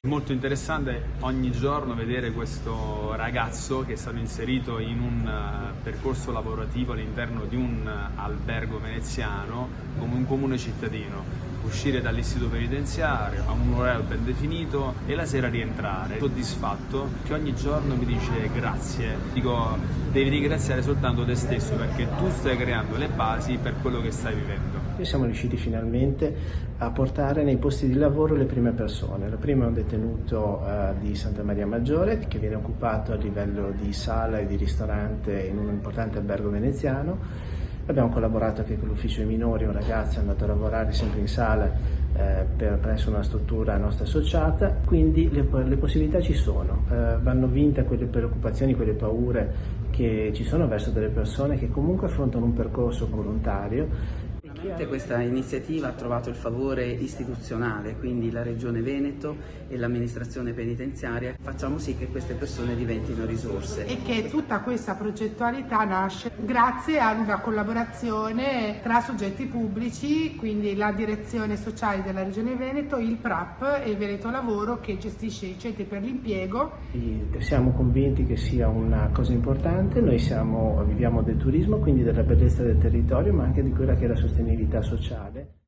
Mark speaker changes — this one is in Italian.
Speaker 1: Molto interessante ogni giorno vedere questo ragazzo che è stato inserito in un percorso lavorativo all'interno di un albergo veneziano come un comune cittadino, uscire dall'istituto penitenziario a un orario ben definito e la sera rientrare soddisfatto, che ogni giorno mi dice grazie. Dico, devi ringraziare soltanto te stesso perché tu stai creando le basi per quello che stai vivendo.
Speaker 2: Noi siamo riusciti finalmente a portare nei posti di lavoro le prime persone. La prima è un detenuto di Santa Maria Maggiore che viene occupato a livello di sala e di ristorante in un importante albergo veneziano. Abbiamo collaborato anche con l'ufficio dei minori, un ragazzo è andato a lavorare sempre in sala presso una struttura nostra associata, quindi le possibilità ci sono, vanno vinte quelle preoccupazioni, quelle paure che ci sono verso delle persone che comunque affrontano un percorso volontario.
Speaker 3: Questa iniziativa ha trovato il favore istituzionale, quindi la Regione Veneto e l'amministrazione penitenziaria. Facciamo sì che queste persone diventino risorse.
Speaker 4: E che tutta questa progettualità nasce grazie ad una collaborazione tra soggetti pubblici, quindi la direzione sociale della Regione Veneto, il PRAP e Veneto Lavoro che gestisce i centri per l'impiego.
Speaker 2: Siamo convinti che sia una cosa importante, noi viviamo del turismo, quindi della bellezza del territorio, ma anche di quella che è la sostenibilità sociale.